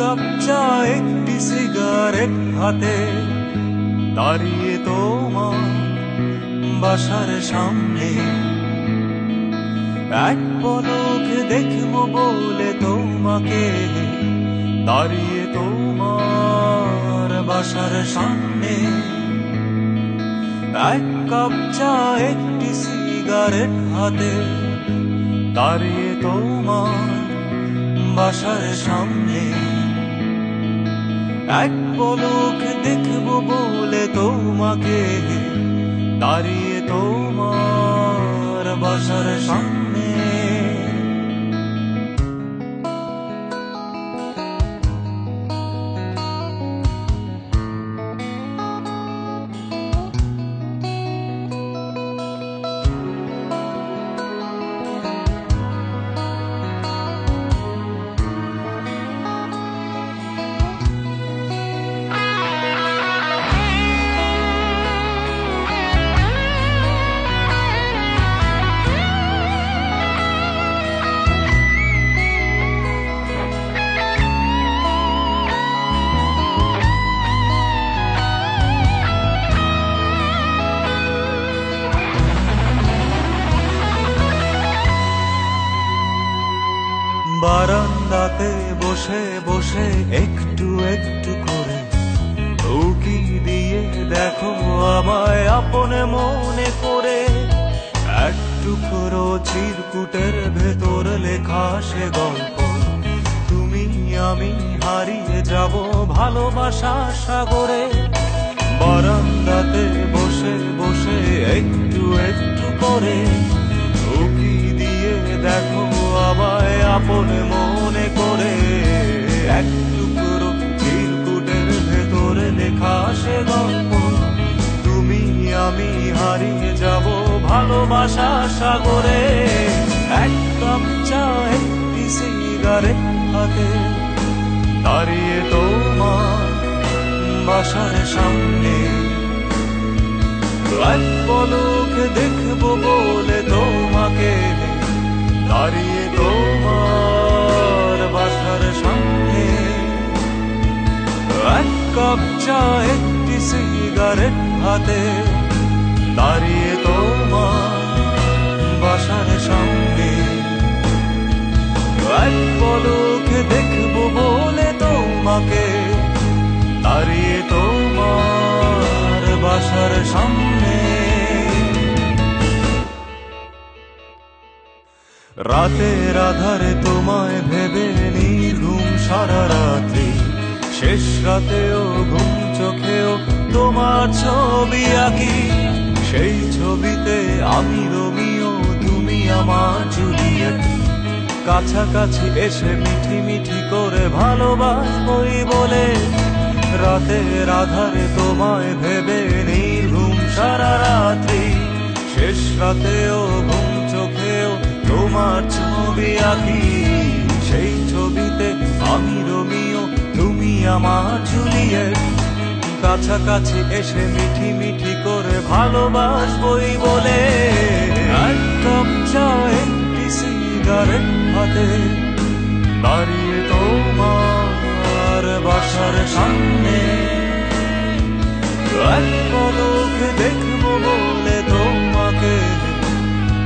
Cup চা একটি cigarette হাতে দাঁড়িয়ে তোমার বাসার সামনে, এক পলকে দেখবো বলে তোমাকে দাঁড়িয়ে তোমার বাসার সামনে। এক কাপ চা একটি সিগারেট হাতে দাঁড়িয়ে তোমার বাসার সামনে, এক পলক দেখবো বলে তোমাকে দাঁড়িয়ে তোমার বাসার সামনে। বারান্দাতে বসে বসে একটু একটু করে উকি দিয়ে দেখো আমায় আপন মনে করে। এক টুকরো চিরকুটের ভেতর লেখা সে গল্প, তুমি আমি হারিয়ে যাব ভালোবাসার সাগরে। বারান্দাতে বসে বসে একটু একটু করে উকি দিয়ে দেখো আমায় আপন মনে করে। এক টুকরো চিরকুটের ভেতরে লেখা সে গল্প, তুমি আমি হারিয়ে যাব ভালোবাসার সাগরে। এক কাপ চা একটি সিগারেট হাতে দাঁড়িয়ে তোমার বাসার সামনে, এক পলক দেখবো বলে তোমাকে দাঁড়িয়ে তোমার বাসার সামনে। এক কাপ চা একটি সিগারেট হাতে দাঁড়িয়ে তোমার বাসার সামনে, এক পলক দেখবো বলে তোমাকে দাঁড়িয়ে তোমার বাসার সামনে। রাতের আধারে তোমায় ভেবে নির্ঘুম সারা রাত্রি, শেষ রাতেও ঘুম চোখেও তোমার ছবি আঁকি। সেই ছবিতে আমি রোমিও, তুমি আমার জুলিয়েট, কাছাকাছি এসে মিঠি মিঠি করে ভালোবাসবই বলে। রাতের আধারে তোমায় ভেবে নির্ঘুম সারা রাত্রি, শেষ রাতেও ঘুম চোখেও তোমার ছবি আঁকি। সেই ছবিতে আমি রোমিও, তুমি আমার জুলিয়েট, কাছাকাছি এসে মিঠি মিঠি করে ভালোবাসবই বলে। এক কাপ চা একটি সিগারেট হাতে দাঁড়িয়ে তোমার বাসার সামনে, এক পলক দেখবো বলে তোমাকে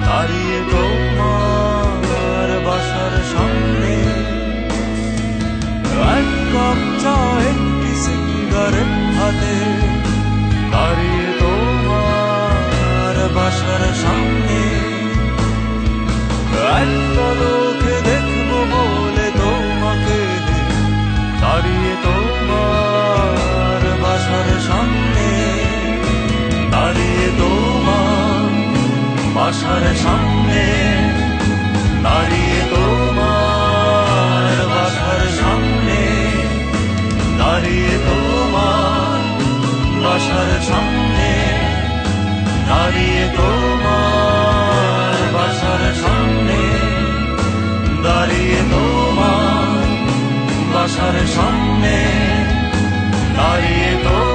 দাঁড়িয়ে তোমার বাসার সামনে। এক কাপ চা একটি সিগারেট হাতে দাঁড়িয়ে তোমার বাসার সামনে, এক পলক দেখবো বলে তোমাকে দাঁড়িয়ে তোমার বাসার সামনে, দাঁড়িয়ে তোমার বাসার সামনে, দাঁড়িয়ে তোমার বাসার সামনে, দাঁড়িয়ে তোমার বাসার সামনে, দাঁড়িয়ে তোমার বাসার সামনে, দাঁড়িয়ে তোমার বাসার সামনে, দাঁড়িয়ে তোমার